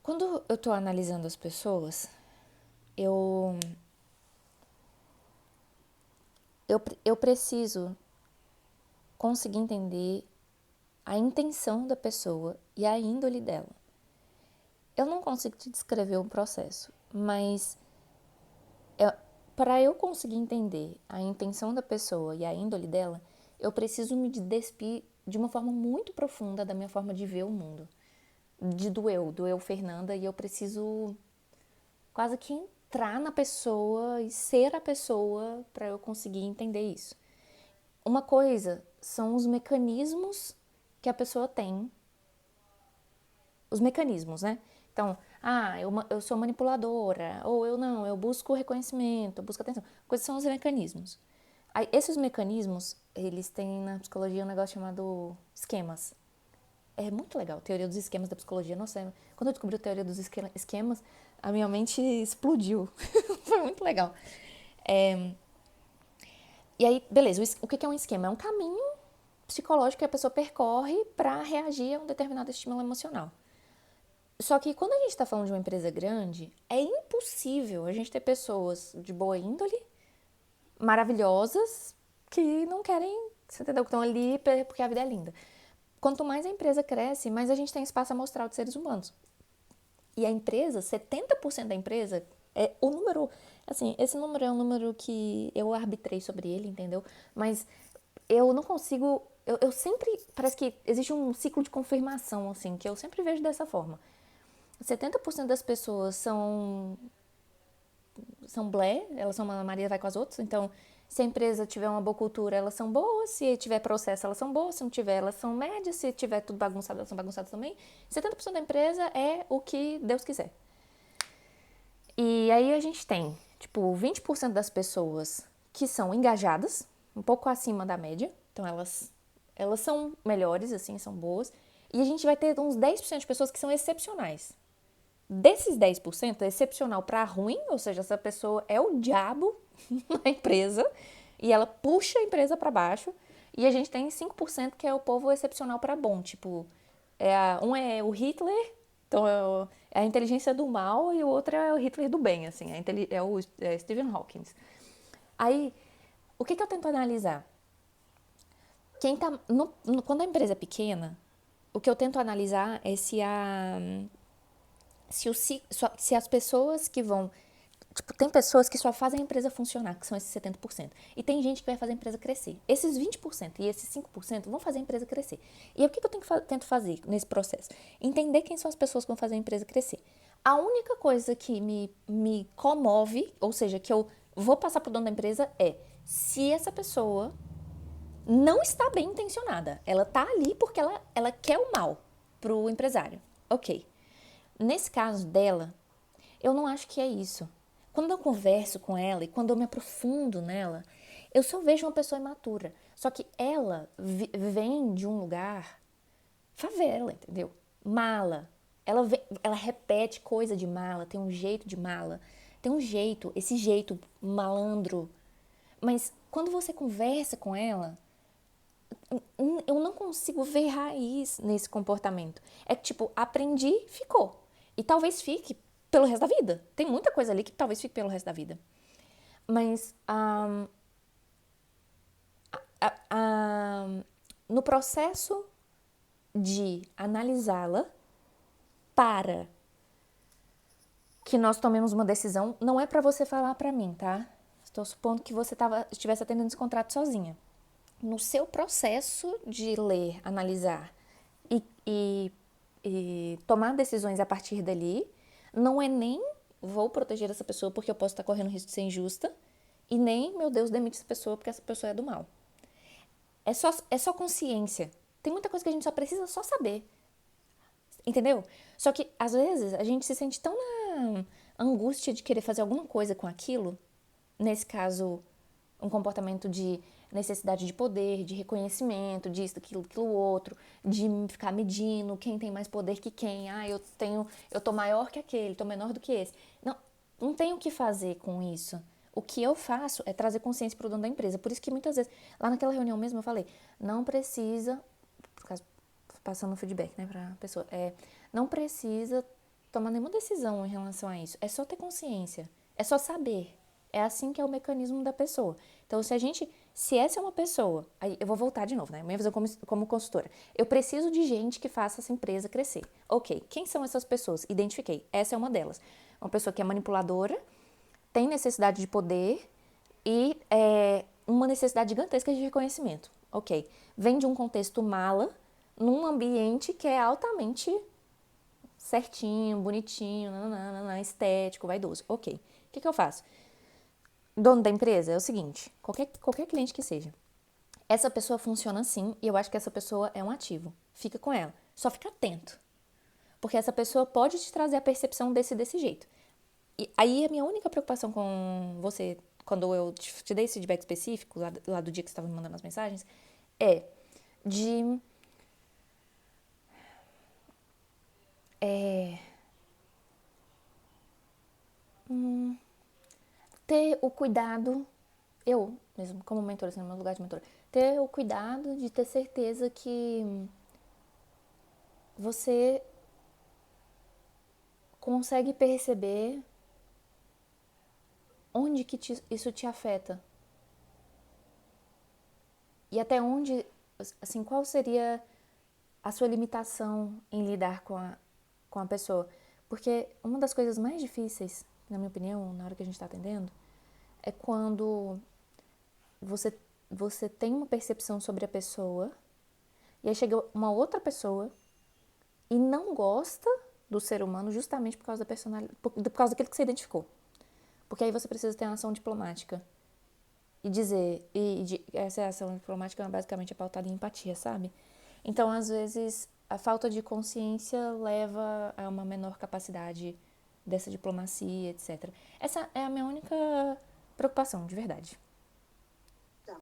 Quando eu tô analisando as pessoas, eu, eu preciso conseguir entender a intenção da pessoa e a índole dela. Eu não consigo te descrever o processo, mas para eu conseguir entender a intenção da pessoa e a índole dela, eu preciso me despir de uma forma muito profunda da minha forma de ver o mundo. Do eu Fernanda, e eu preciso quase que entrar na pessoa e ser a pessoa para eu conseguir entender isso. Uma coisa são os mecanismos que a pessoa tem, os mecanismos, né? Então, eu sou manipuladora, ou eu busco reconhecimento, eu busco atenção. Coisas são os mecanismos. Aí, esses mecanismos, eles têm na psicologia um negócio chamado esquemas. É muito legal, teoria dos esquemas da psicologia. Nossa, quando eu descobri a teoria dos esquemas, a minha mente explodiu. Foi muito legal. E aí, beleza, o que é um esquema? É um caminho psicológico que a pessoa percorre para reagir a um determinado estímulo emocional. Só que quando a gente está falando de uma empresa grande, é impossível a gente ter pessoas de boa índole, maravilhosas, que não querem, você entendeu? Que estão ali porque a vida é linda. Quanto mais a empresa cresce, mais a gente tem espaço amostral de seres humanos. E a empresa, 70% da empresa, é o número, assim, esse número é um número que eu arbitrei sobre ele, entendeu? Mas eu não consigo, eu sempre, parece que existe um ciclo de confirmação, assim, que eu sempre vejo dessa forma. 70% das pessoas são blé, elas são uma Maria vai com as outras, então se a empresa tiver uma boa cultura, elas são boas, se tiver processo, elas são boas, se não tiver, elas são médias, se tiver tudo bagunçado, elas são bagunçadas também. 70% da empresa é o que Deus quiser. E aí a gente tem, tipo, 20% das pessoas que são engajadas, um pouco acima da média, então elas são melhores, assim, são boas. E a gente vai ter uns 10% de pessoas que são excepcionais. Desses 10%, é excepcional para ruim, ou seja, essa pessoa é o diabo na empresa e ela puxa a empresa para baixo. E a gente tem 5% que é o povo excepcional para bom, tipo, um é o Hitler, então é a inteligência do mal, e o outro é o Hitler do bem, assim, é o Stephen Hawking. Aí, o que eu tento analisar? Quem tá quando a empresa é pequena, o que eu tento analisar é se as pessoas que vão. Tipo, tem pessoas que só fazem a empresa funcionar, que são esses 70%. E tem gente que vai fazer a empresa crescer. Esses 20% e esses 5% vão fazer a empresa crescer. E o que eu tento fazer nesse processo? Entender quem são as pessoas que vão fazer a empresa crescer. A única coisa que me comove, ou seja, que eu vou passar pro dono da empresa é se essa pessoa não está bem intencionada. Ela tá ali porque ela quer o mal pro empresário. Ok. Nesse caso dela, eu não acho que é isso. Quando eu converso com ela e quando eu me aprofundo nela, eu só vejo uma pessoa imatura. Só que ela vem de um lugar favela, entendeu? Mala. Ela repete coisa de mala, tem um jeito de mala. Tem um jeito, esse jeito malandro. Mas quando você conversa com ela, eu não consigo ver raiz nesse comportamento. É que, tipo, aprendi, ficou. E talvez fique pelo resto da vida. Tem muita coisa ali que talvez fique pelo resto da vida. Mas no processo de analisá-la para que nós tomemos uma decisão, não é para você falar para mim, tá? Estou supondo que você estivesse atendendo esse contrato sozinha. No seu processo de ler, analisar e tomar decisões a partir dali, não é nem vou proteger essa pessoa porque eu posso estar correndo risco de ser injusta, e nem, meu Deus, demite essa pessoa porque essa pessoa é do mal. É só consciência. Tem muita coisa que a gente só precisa só saber. Entendeu? Só que, às vezes, a gente se sente tão na angústia de querer fazer alguma coisa com aquilo, nesse caso, um comportamento de necessidade de poder, de reconhecimento, disso, daquilo outro, de ficar medindo quem tem mais poder que quem. Eu tô maior que aquele, tô menor do que esse. Não tenho o que fazer com isso. O que eu faço é trazer consciência para o dono da empresa. Por isso que muitas vezes, lá naquela reunião mesmo, eu falei, não precisa, por causa, passando feedback, né, pra pessoa, não precisa tomar nenhuma decisão em relação a isso. É só ter consciência. É só saber. É assim que é o mecanismo da pessoa. Então, se essa é uma pessoa, aí eu vou voltar de novo, né? Minha visão como consultora. Eu preciso de gente que faça essa empresa crescer. Ok, quem são essas pessoas? Identifiquei. Essa é uma delas. Uma pessoa que é manipuladora, tem necessidade de poder e uma necessidade gigantesca de reconhecimento. Ok, vem de um contexto mala, num ambiente que é altamente certinho, bonitinho, nananana, estético, vaidoso. Ok, o que eu faço? Dono da empresa é o seguinte, qualquer cliente que seja, essa pessoa funciona assim e eu acho que essa pessoa é um ativo. Fica com ela. Só fica atento. Porque essa pessoa pode te trazer a percepção desse jeito. E aí a minha única preocupação com você, quando eu te dei esse feedback específico, lá do dia que você estava me mandando as mensagens, é de ter o cuidado, eu mesmo, como mentora, assim, no meu lugar de mentora, ter o cuidado de ter certeza que você consegue perceber onde que isso te afeta. E até onde, assim, qual seria a sua limitação em lidar com a pessoa. Porque uma das coisas mais difíceis, na minha opinião, na hora que a gente está atendendo, é quando você, você tem uma percepção sobre a pessoa e aí chega uma outra pessoa e não gosta do ser humano justamente por causa da personalidade, por causa daquilo que você identificou. Porque aí você precisa ter uma ação diplomática e dizer, essa ação diplomática basicamente é pautada em empatia, sabe? Então, às vezes, a falta de consciência leva a uma menor capacidade dessa diplomacia, etc. Essa é a minha única preocupação, de verdade.